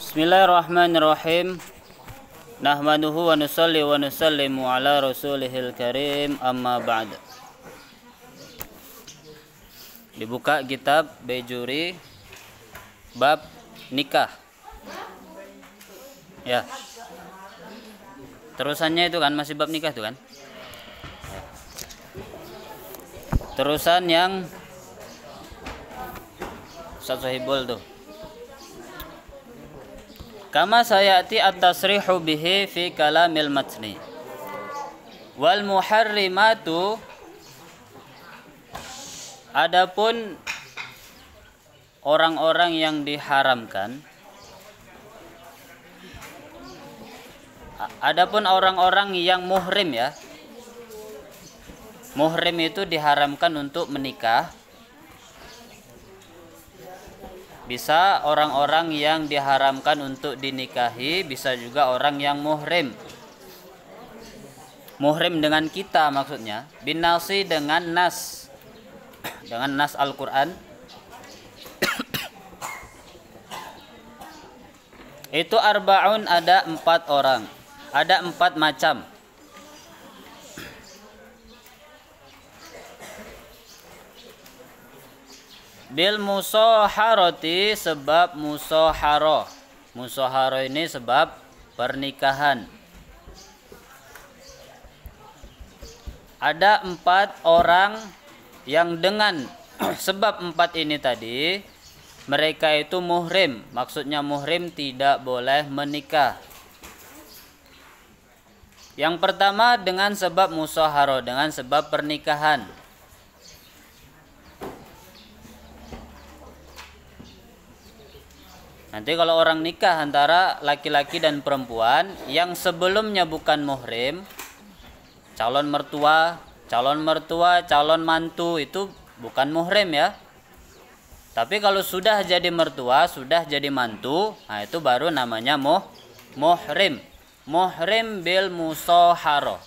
Bismillahirrahmanirrahim. Nahmaduhu wa nusalli wa nusallimu ala rasulihil karim, amma ba'd. Dibuka kitab Bejuri bab nikah. Ya. Terusannya itu kan masih bab nikah itu kan? Terusan yang Ustaz Sohibul tuh. Kama sayati at-tasrihu bihi fi kalamil matni. Wal muharrimatu, adapun orang-orang yang diharamkan, adapun orang-orang yang muhrim ya. Muhrim itu diharamkan untuk menikah. Bisa orang-orang yang diharamkan untuk dinikahi, bisa juga orang yang muhrim. Muhrim dengan kita maksudnya, binasi dengan nas. Dengan nas Al-Qur'an. Itu arba'un, ada 4 orang. Ada 4 macam. Bil musaharati, sebab musaharoh. Musaharoh ini sebab pernikahan. Ada 4 orang yang dengan sebab 4 ini tadi mereka itu muhrim. Maksudnya muhrim tidak boleh menikah. Yang pertama dengan sebab musaharoh, dengan sebab pernikahan. Nanti kalau orang nikah antara laki-laki dan perempuan yang sebelumnya bukan muhrim, calon mertua, calon mantu itu bukan muhrim ya. Tapi kalau sudah jadi mertua, sudah jadi mantu, nah itu baru namanya muhrim. Muhrim bil musaharah.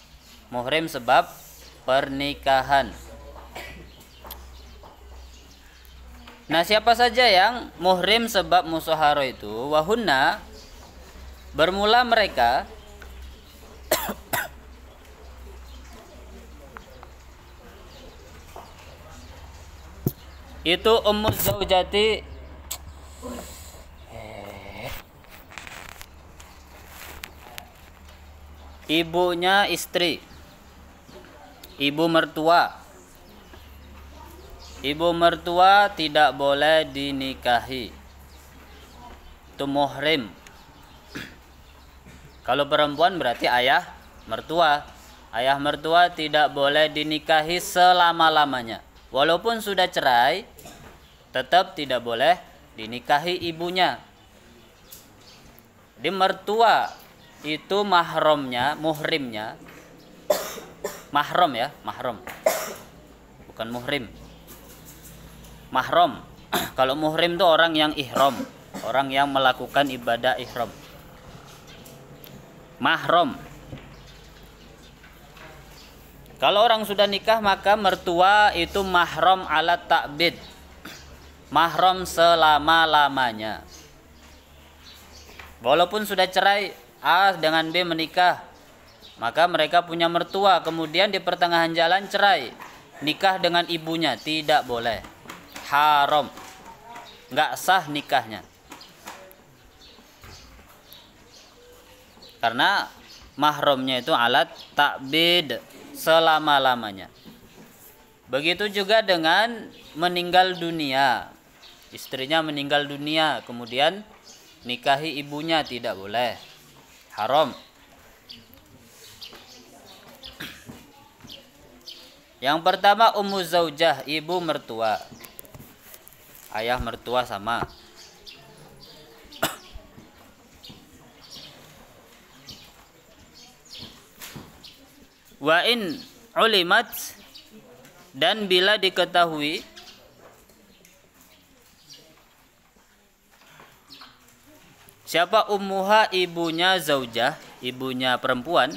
Muhrim sebab pernikahan. Nah, siapa saja yang muhrim sebab musaharah itu? Wahunna, bermula mereka itu ummuz zaujati, ibunya istri, ibu mertua. Ibu mertua tidak boleh dinikahi. Itu muhrim. Kalau perempuan berarti ayah mertua. Ayah mertua tidak boleh dinikahi selama-lamanya. Walaupun sudah cerai, tetap tidak boleh dinikahi ibunya. Di mertua itu mahramnya, muhrimnya. Mahram ya, mahram. Bukan muhrim. Mahram. Kalau muhrim itu orang yang ihram, orang yang melakukan ibadah ihram. Mahram. Kalau orang sudah nikah maka mertua itu mahram ala ta'bid. Mahram selama-lamanya. Walaupun sudah cerai, A dengan B menikah, maka mereka punya mertua, kemudian di pertengahan jalan cerai, nikah dengan ibunya, tidak boleh. Haram, nggak sah nikahnya, karena mahramnya itu alat ta'bid selama-lamanya. Begitu juga dengan meninggal dunia, istrinya meninggal dunia kemudian nikahi ibunya, tidak boleh, haram. Yang pertama ummuz zaujah, ibu mertua. Ayah mertua sama. Wa in ulimat, dan bila diketahui siapa ummuha, ibunya zaujah, ibunya perempuan,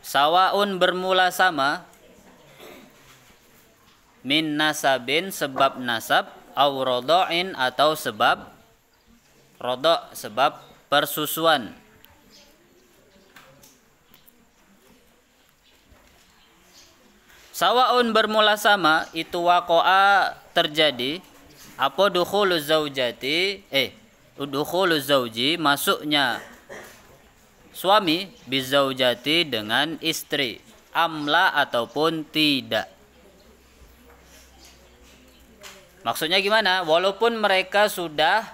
sawaun bermula sama, min nasabin sebab nasab, au rodo'in atau sebab rodok, sebab persusuan. Sawaun bermula sama itu waqa'a terjadi apa dukhuluz zaujati dukhuluz zauji masuknya suami bizaujati dengan istri, amla ataupun tidak. Maksudnya gimana? Walaupun mereka sudah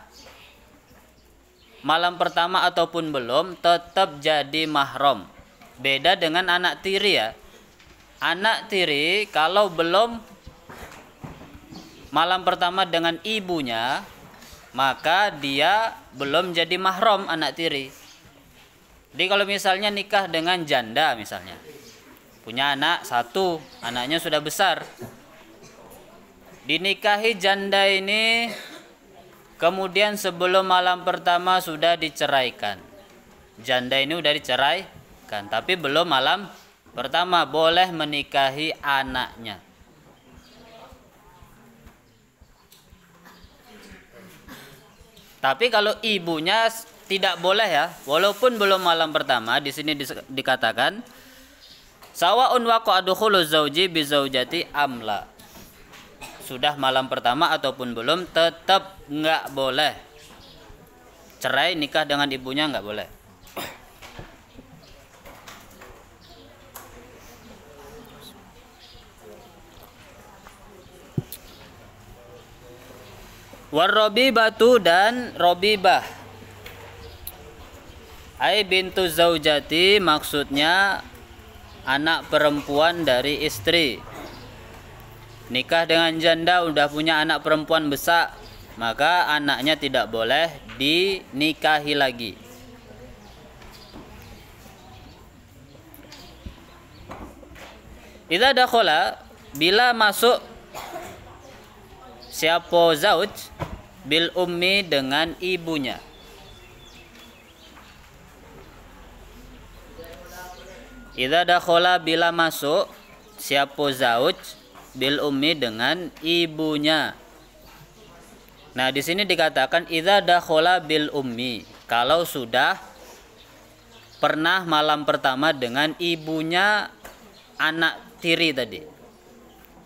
malam pertama ataupun belum, tetap jadi mahram. Beda dengan anak tiri ya. Anak tiri kalau belum malam pertama dengan ibunya, maka dia belum jadi mahram anak tiri. Jadi kalau misalnya nikah dengan janda misalnya, punya anak satu, anaknya sudah besar, dinikahi janda ini, kemudian sebelum malam pertama sudah diceraikan. Janda ini sudah diceraikan, tapi belum malam pertama, boleh menikahi anaknya. Tapi kalau ibunya tidak boleh ya, walaupun belum malam pertama. Di sini dikatakan sawaun waqa'a dukhuluz zauji bi zaujati amla. Sudah malam pertama ataupun belum, tetap nggak boleh cerai, nikah dengan ibunya nggak boleh. Warrobibatu dan robibah, ai bintu zaujati, maksudnya anak perempuan dari istri. Nikah dengan janda udah punya anak perempuan besar, maka anaknya tidak boleh dinikahi lagi. Idza dakhala, bila masuk siapa zauj bil ummi dengan ibunya. Idza dakhala, bila masuk siapa zauj bil ummi dengan ibunya. Nah, di sini dikatakan idza dakhala bil ummi, kalau sudah pernah malam pertama dengan ibunya anak tiri tadi.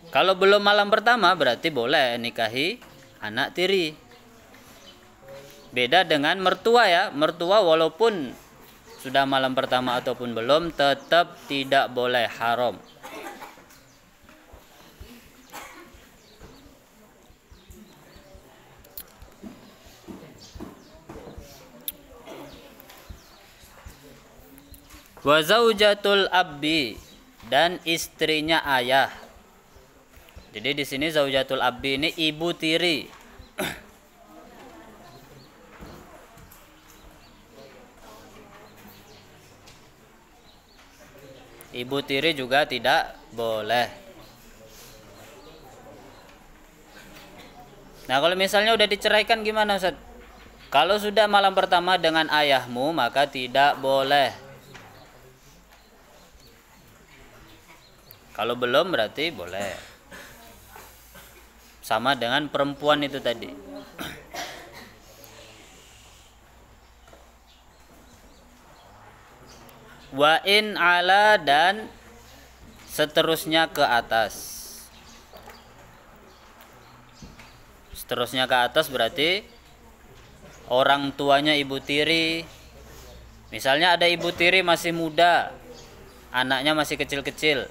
Kalau belum malam pertama berarti boleh nikahi anak tiri. Beda dengan mertua ya. Mertua walaupun sudah malam pertama ataupun belum, tetap tidak boleh, haram. Wa zaujatul abbi, dan istrinya ayah. Jadi di sini zaujatul abbi ini ibu tiri. Ibu tiri juga tidak boleh. Nah, kalau misalnya udah diceraikan gimana, Ustaz? Kalau sudah malam pertama dengan ayahmu, maka tidak boleh. Kalau belum berarti boleh. Sama dengan perempuan itu tadi. Wa in ala, dan seterusnya ke atas. Seterusnya ke atas berarti orang tuanya ibu tiri. Misalnya ada ibu tiri masih muda, anaknya masih kecil-kecil,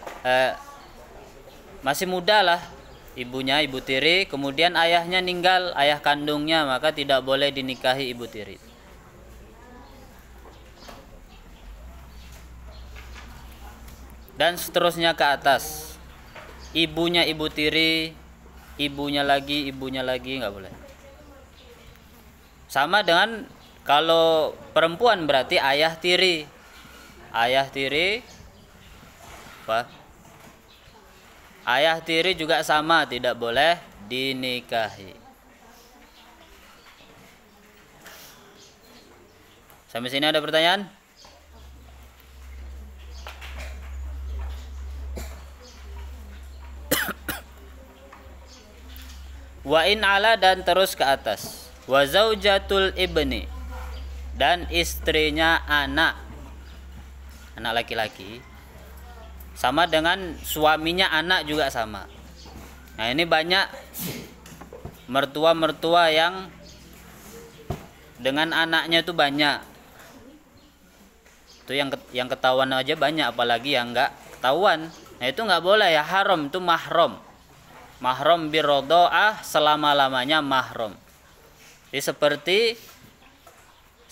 masih muda lah ibunya, ibu tiri, kemudian ayahnya meninggal, ayah kandungnya, maka tidak boleh dinikahi ibu tiri. Dan seterusnya ke atas, ibunya ibu tiri, ibunya lagi, nggak boleh. Sama dengan kalau perempuan berarti ayah tiri. Ayah tiri apa? Ayah tiri juga sama, tidak boleh dinikahi. Sampai sini ada pertanyaan? Wa in ala dan terus ke atas. Wa zaujatul ibni dan istrinya anak laki-laki sama dengan suaminya anak juga sama. Nah, ini banyak mertua-mertua yang dengan anaknya itu banyak. Itu yang ketahuan aja banyak, apalagi yang enggak ketahuan. Nah, itu enggak boleh ya, haram, itu mahram. Mahram birodho'ah, selama-lamanya mahram. Jadi seperti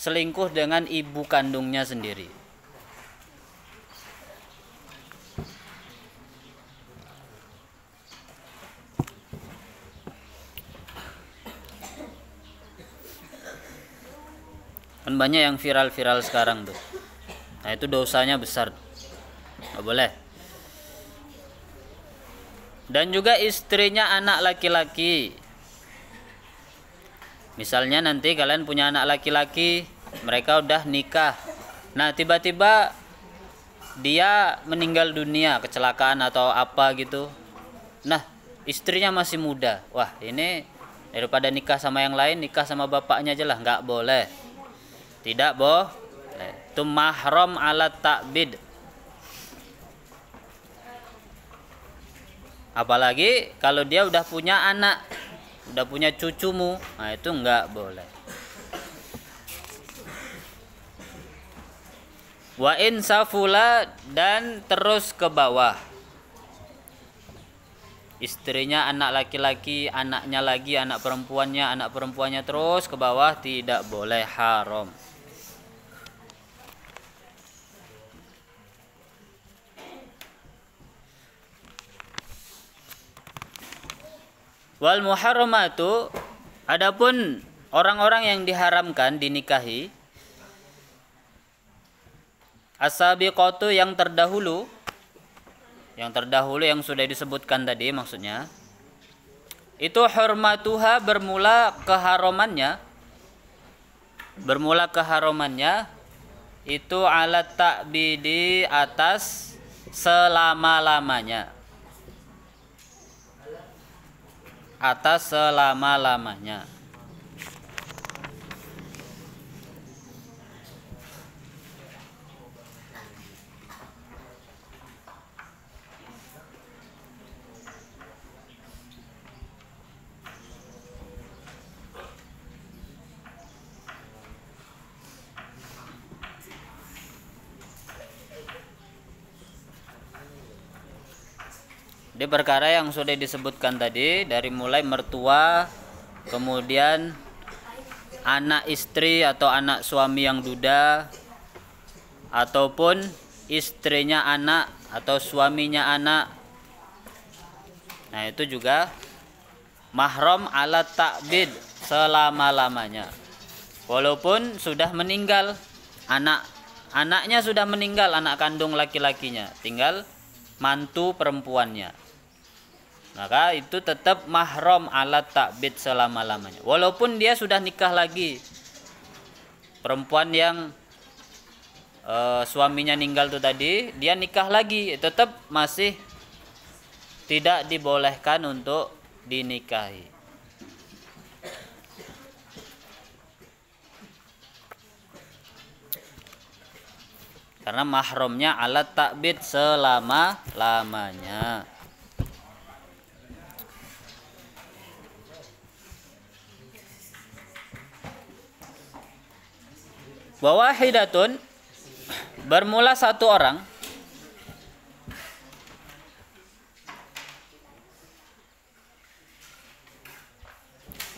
selingkuh dengan ibu kandungnya sendiri. Kan banyak yang viral-viral sekarang tuh. Nah, itu dosanya besar. Nggak boleh. Dan juga istrinya anak laki-laki. Misalnya nanti kalian punya anak laki-laki, mereka udah nikah. Nah, tiba-tiba dia meninggal dunia, kecelakaan atau apa gitu. Nah, istrinya masih muda. Wah, ini daripada nikah sama yang lain, nikah sama bapaknya aja lah. Nggak boleh. Tidak boleh. Itu mahram ala ta'bid. Apalagi kalau dia udah punya anak, udah punya cucumu, nah itu enggak boleh. Wa in safula dan terus ke bawah. Istrinya anak laki-laki, anaknya lagi anak perempuannya terus ke bawah, tidak boleh, haram. Wal muharramatu, adapun orang-orang yang diharamkan dinikahi, as-sabiqatu yang terdahulu yang sudah disebutkan tadi maksudnya, itu hurmatuha bermula keharamannya itu alat ta'bidi atas selama-lamanya. Di perkara yang sudah disebutkan tadi, dari mulai mertua, kemudian anak istri atau anak suami yang duda, ataupun istrinya anak atau suaminya anak. Nah, itu juga mahram ala ta'bid selama-lamanya. Walaupun sudah meninggal, anaknya sudah meninggal, anak kandung laki-lakinya, tinggal mantu perempuannya, maka itu tetap mahram alat ta'bid selama-lamanya. Walaupun dia sudah nikah lagi, perempuan yang suaminya meninggal itu tadi, dia nikah lagi, tetap masih tidak dibolehkan untuk dinikahi. Karena mahramnya alat ta'bid selama-lamanya. Wawahidatun, bermula satu orang,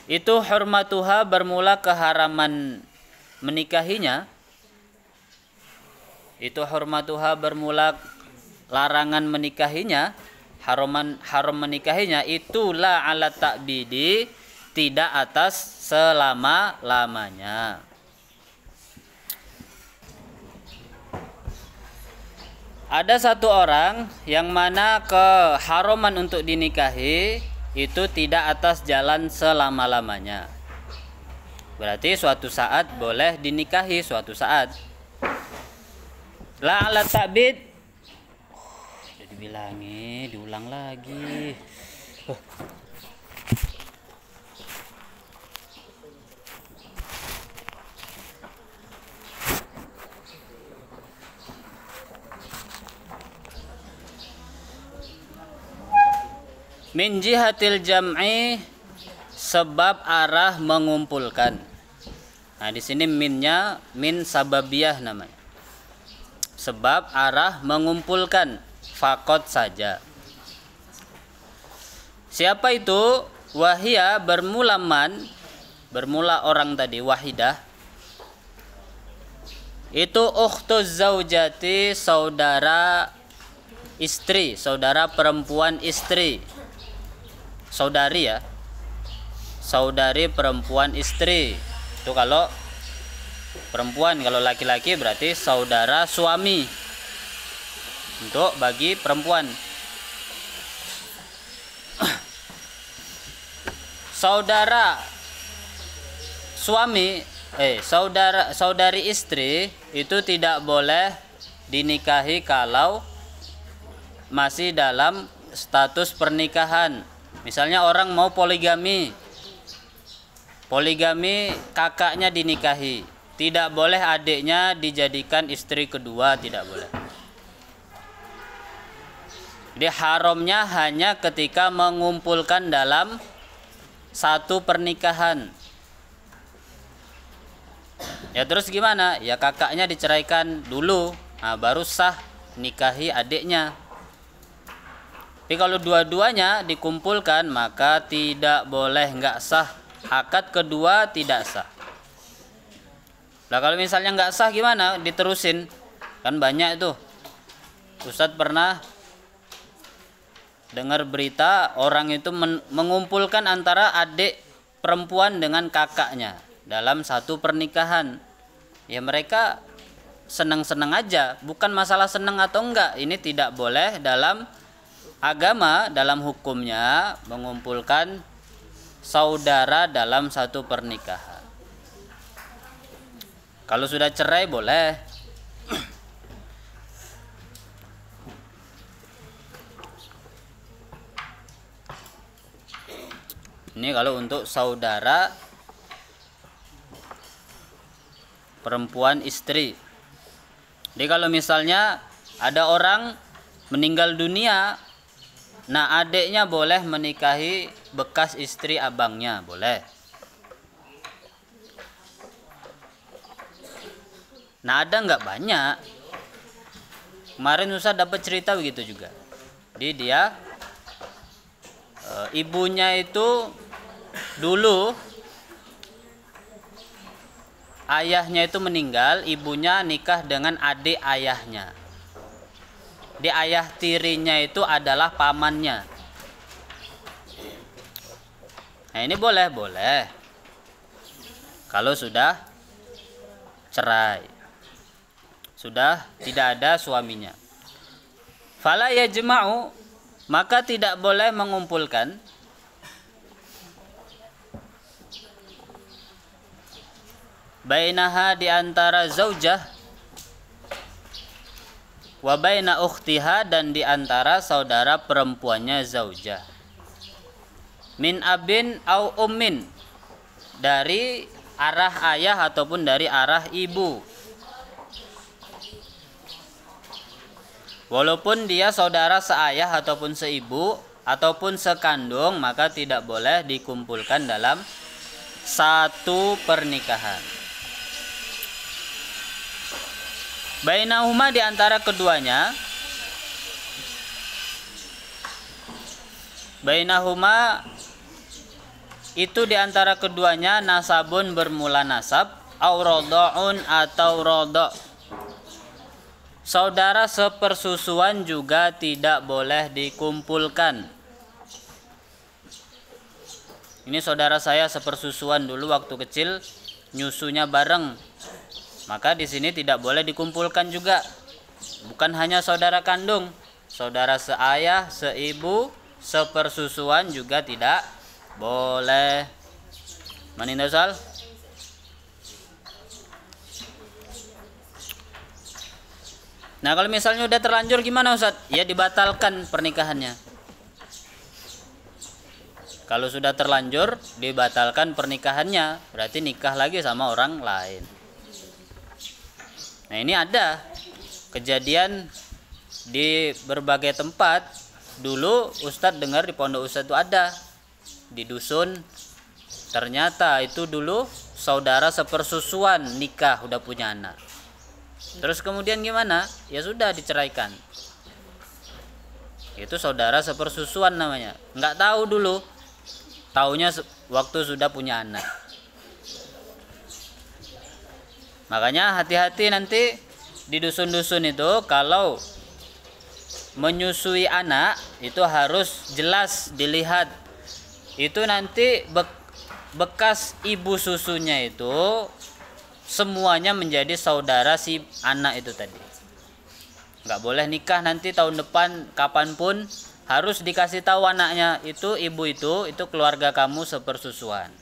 itu hurmatuha bermula keharaman menikahinya, itu hurmatuha bermula larangan menikahinya, haram menikahinya, itulah ala ta'bidi, tidak atas selama-lamanya. Ada satu orang yang mana keharaman untuk dinikahi itu tidak atas jalan selama-lamanya. Berarti suatu saat boleh dinikahi, suatu saat. La ala ta'bid. Udah diulang lagi. Min jihatil jam'i, sebab arah mengumpulkan. Nah, di sini minnya min sababiyah namanya. Sebab arah mengumpulkan, fakot saja. Siapa itu? Wahia, bermula man, bermula orang tadi, wahidah. Itu ukhtuz zaujati, saudara istri, saudara perempuan istri. Saudari ya. Saudari perempuan istri. Itu kalau perempuan, kalau laki-laki berarti saudara suami. Untuk bagi perempuan. Saudara suami, saudari istri itu tidak boleh dinikahi kalau masih dalam status pernikahan. Misalnya orang mau poligami. Poligami, kakaknya dinikahi. Tidak boleh adiknya dijadikan istri kedua, tidak boleh. Jadi haramnya hanya ketika mengumpulkan dalam satu pernikahan. Ya terus gimana? Ya kakaknya diceraikan dulu, nah, baru sah nikahi adiknya. Tapi kalau dua-duanya dikumpulkan maka tidak boleh, nggak sah. Akad kedua tidak sah. Nah kalau misalnya nggak sah gimana? Diterusin. Kan banyak itu. Ustadz pernah dengar berita orang itu mengumpulkan antara adik perempuan dengan kakaknya dalam satu pernikahan. Ya mereka senang-senang aja, bukan masalah senang atau enggak. Ini tidak boleh dalam agama, dalam hukumnya mengumpulkan saudara dalam satu pernikahan. Kalau sudah cerai boleh. Ini kalau untuk saudara perempuan istri. Jadi kalau misalnya ada orang meninggal dunia, nah adiknya boleh menikahi bekas istri abangnya, boleh. Nah ada nggak banyak. Kemarin Ustaz dapat cerita begitu juga. Jadi dia ibunya itu dulu ayahnya itu meninggal, ibunya nikah dengan adik ayahnya. Di ayah tirinya itu adalah pamannya. Nah ini boleh. Kalau sudah cerai, sudah tidak ada suaminya. Fala yajma'u, maka tidak boleh mengumpulkan bainaha, di antara zaujah, wa baina ukhtiha, dan di antara saudara perempuannya zaujah, min abin au ummin, dari arah ayah ataupun dari arah ibu. Walaupun dia saudara seayah ataupun seibu ataupun sekandung, maka tidak boleh dikumpulkan dalam satu pernikahan. Bainahuma, di antara keduanya. Bainahuma itu di antara keduanya nasabun, bermula nasab, au rodo'un, atau rodo'. Saudara sepersusuan juga tidak boleh dikumpulkan. Ini saudara saya sepersusuan dulu waktu kecil, nyusunya bareng. Maka di sini tidak boleh dikumpulkan juga. Bukan hanya saudara kandung, saudara seayah, seibu, sepersusuan juga tidak boleh. Manindasal? Nah kalau misalnya udah terlanjur gimana Ustaz? Ya dibatalkan pernikahannya. Kalau sudah terlanjur dibatalkan pernikahannya, berarti nikah lagi sama orang lain. Nah ini ada kejadian di berbagai tempat. dulu Ustadz dengar di pondok Ustadz itu ada di dusun, ternyata itu dulu saudara sepersusuan nikah udah punya anak. Terus kemudian gimana? Ya sudah diceraikan. Itu saudara sepersusuan namanya. Nggak tahu dulu. Taunya waktu sudah punya anak. Makanya hati-hati nanti di dusun-dusun itu kalau menyusui anak itu harus jelas dilihat. Itu nanti bekas ibu susunya itu semuanya menjadi saudara si anak itu tadi. Nggak boleh nikah nanti tahun depan kapanpun, harus dikasih tahu anaknya itu ibu itu keluarga kamu sepersusuan.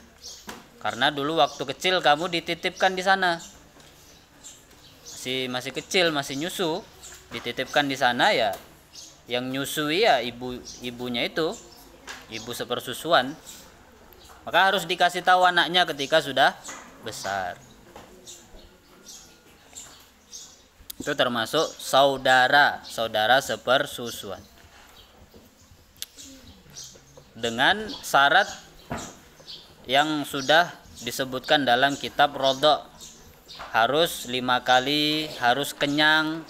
Karena dulu waktu kecil kamu dititipkan di sana. Masih kecil, masih nyusu, dititipkan di sana ya. Yang nyusui ya ibunya itu, ibu sepersusuan. Maka harus dikasih tahu anaknya ketika sudah besar. Itu termasuk saudara sepersusuan. Dengan syarat yang sudah disebutkan dalam kitab Rodok. Harus 5 kali, harus kenyang.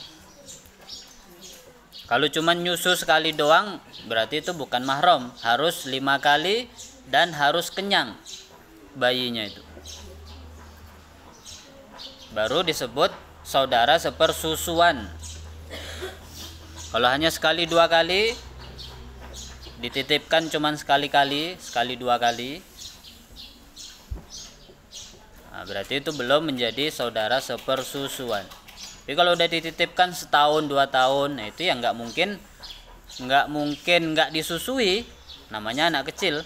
Kalau cuma nyusu sekali doang berarti itu bukan mahram. Harus 5 kali dan harus kenyang bayinya itu. Baru disebut saudara sepersusuan. Kalau hanya sekali 2 kali, dititipkan cuma sekali 2 kali, nah, berarti itu belum menjadi saudara sepersusuan. Tapi kalau udah dititipkan setahun 2 tahun, nah itu ya nggak mungkin nggak disusui, namanya anak kecil.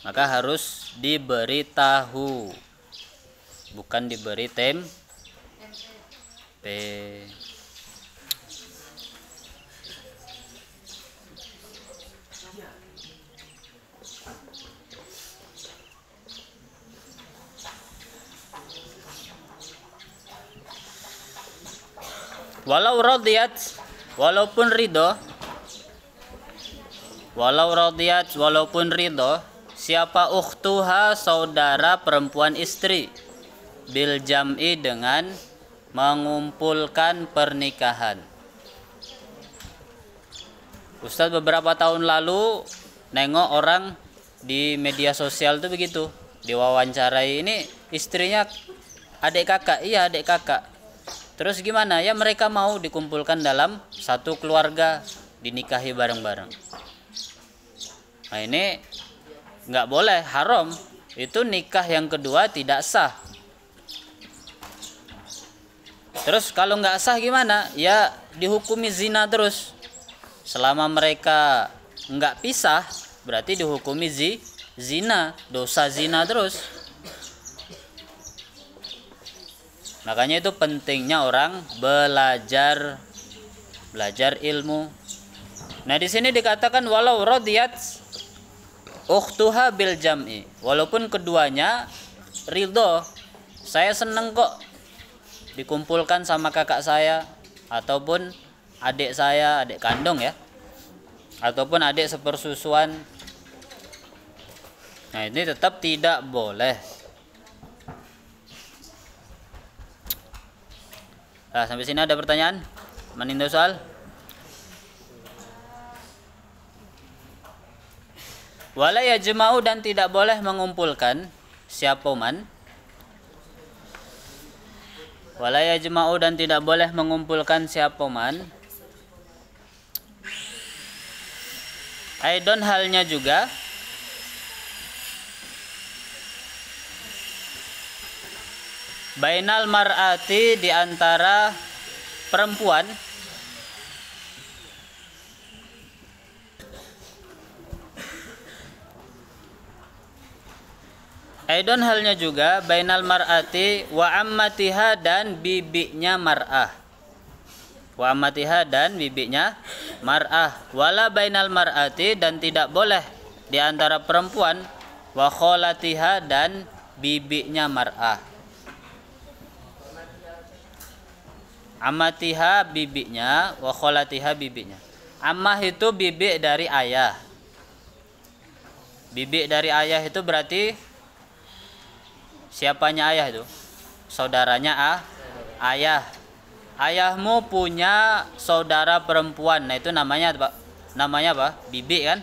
Maka harus diberitahu, bukan diberi tempe. Walau radiyat, walaupun ridho, siapa ukhtuha saudara perempuan istri, bil jam'i dengan mengumpulkan pernikahan. Ustadz beberapa tahun lalu nengok orang di media sosial tuh begitu, diwawancarai, ini istrinya adik kakak. Iya, adik kakak. Terus gimana? Ya mereka mau dikumpulkan dalam satu keluarga, dinikahi bareng-bareng. Nah ini nggak boleh, haram. Itu nikah yang kedua tidak sah. Terus kalau nggak sah gimana? Ya dihukumi zina terus. Selama mereka nggak pisah, berarti dihukumi zina, dosa zina terus. Makanya itu pentingnya orang belajar ilmu. Nah di sini dikatakan walau radiyat ukhtuha bil jam'i, walaupun keduanya ridho, saya seneng kok dikumpulkan sama kakak saya ataupun adik saya, adik kandung ya, ataupun adik sepersusuan. Nah ini tetap tidak boleh. Nah, sampai sini ada pertanyaan? Manindo soal? Wala yajma'u, dan tidak boleh mengumpulkan siapa man. Wala yajma'u, dan tidak boleh mengumpulkan siapa man. Aidon, halnya juga. Bainal mar'ati, di antara perempuan. Aidon, halnya juga bainal mar'ati wa ammatiha, dan bibinya mar'ah. Wa ammatiha, dan bibinya mar'ah. Wala bainal mar'ati, dan tidak boleh di antara perempuan wa kholatiha, dan bibinya mar'ah. Amatiha bibinya, wa kholatiha bibinya. Ammah itu bibi dari ayah. Bibi dari ayah itu berarti siapanya ayah itu? Saudaranya ayah. Ayahmu punya saudara perempuan. Nah, itu namanya apa? Namanya apa? Bibi kan?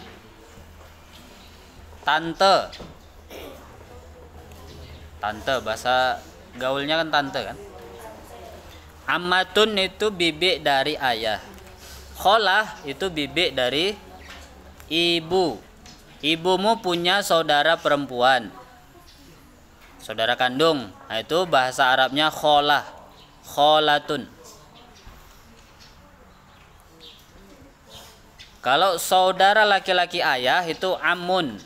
Tante. Tante, bahasa gaulnya kan tante kan? Ammatun itu bibi dari ayah. Kholah itu bibi dari ibu. Ibumu punya saudara perempuan, saudara kandung. Nah, itu bahasa Arabnya kholah. Kholatun. Kalau saudara laki-laki ayah itu amun.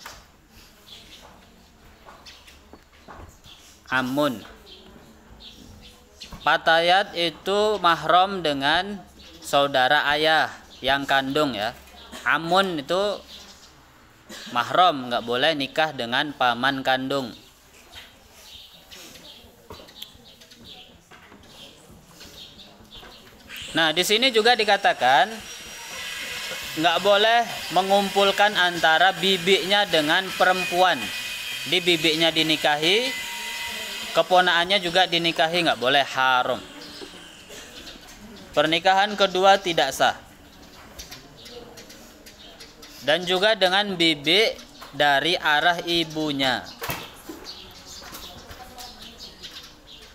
Amun. Patayat itu mahram dengan saudara ayah yang kandung ya. Amun itu mahram, nggak boleh nikah dengan paman kandung. Nah, di sini juga dikatakan nggak boleh mengumpulkan antara bibinya dengan perempuan. Di bibinya dinikahi, keponaannya juga dinikahi, nggak boleh, haram. Pernikahan kedua tidak sah. Dan juga dengan bibi dari arah ibunya.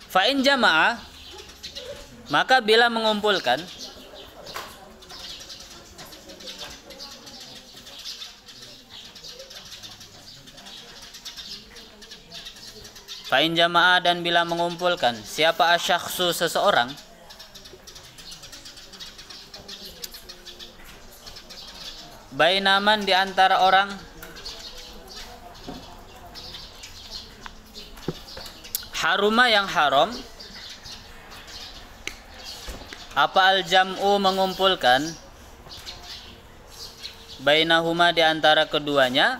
Fa'in jamaah, maka bila mengumpulkan, fa'in jamaah dan bila mengumpulkan, siapa asyakhsu seseorang, bainaman di antara orang, haruma yang haram, apa al-jam'u mengumpulkan, bainahuma di antara keduanya,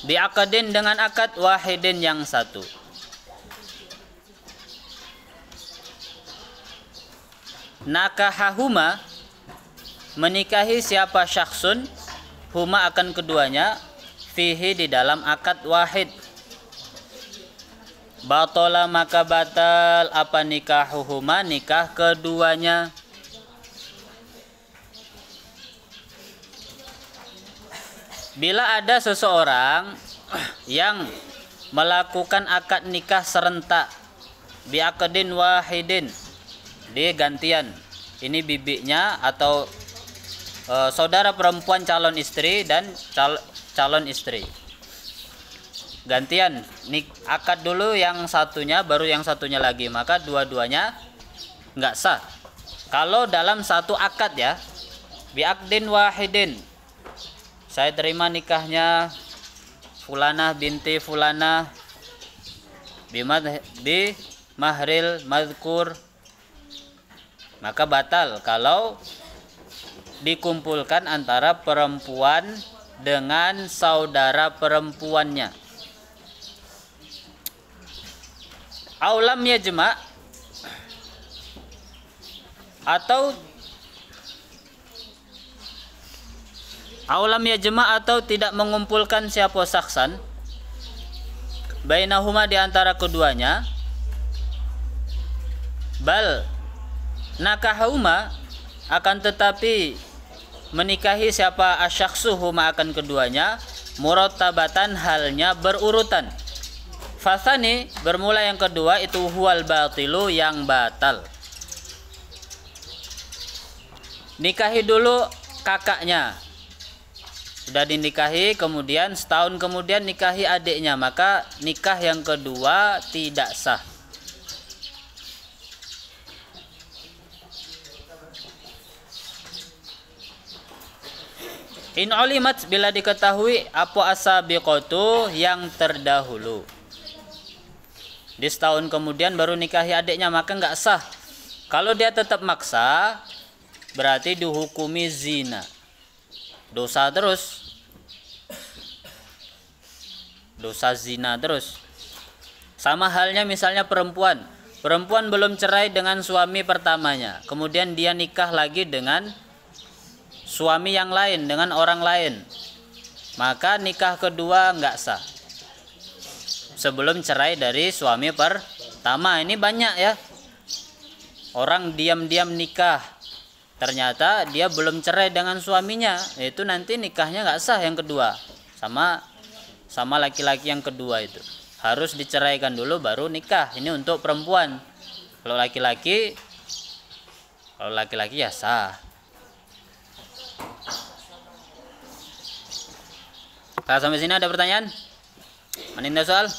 bi'aqadin dengan akad wahidin yang satu. Nakahahuma menikahi siapa syakhsun, huma akan keduanya, fihi di dalam akad wahid. Batola maka batal apa nikahuhuma, nikah keduanya. Bila ada seseorang yang melakukan akad nikah serentak, bi'aqdin wahidin, di gantian, ini bibinya atau saudara perempuan calon istri dan calon istri. Gantian, akad dulu yang satunya, baru yang satunya lagi, maka dua-duanya nggak sah. Kalau dalam satu akad ya, bi'aqdin wahidin, saya terima nikahnya fulanah binti fulanah bi mahril mazkur, maka batal kalau dikumpulkan antara perempuan dengan saudara perempuannya. Aulam yajma, atau aulam yajma atau tidak mengumpulkan siapa saksan, bainahuma di antara keduanya, bal nakahuma akan tetapi menikahi siapa asyakhsuhuma akan keduanya, murattabatan halnya berurutan. Fasani bermula yang kedua itu huwal batilu yang batal. Nikahi dulu kakaknya, sudah dinikahi, kemudian setahun kemudian nikahi adiknya, maka nikah yang kedua tidak sah. In ulimat bila diketahui apa asabiqatu yang terdahulu. Di setahun kemudian baru nikahi adiknya, maka nggak sah. Kalau dia tetap maksa, berarti dihukumi zina. Dosa terus. Dosa zina terus. Sama halnya misalnya perempuan perempuan belum cerai dengan suami pertamanya, kemudian dia nikah lagi dengan suami yang lain, dengan orang lain, maka nikah kedua nggak sah sebelum cerai dari suami pertama. Ini banyak ya, orang diam-diam nikah, ternyata dia belum cerai dengan suaminya, itu nanti nikahnya nggak sah yang kedua, sama laki-laki yang kedua itu harus diceraikan dulu baru nikah. Ini untuk perempuan. Kalau laki-laki ya sah. Sampai sini ada pertanyaan? Maninda soal?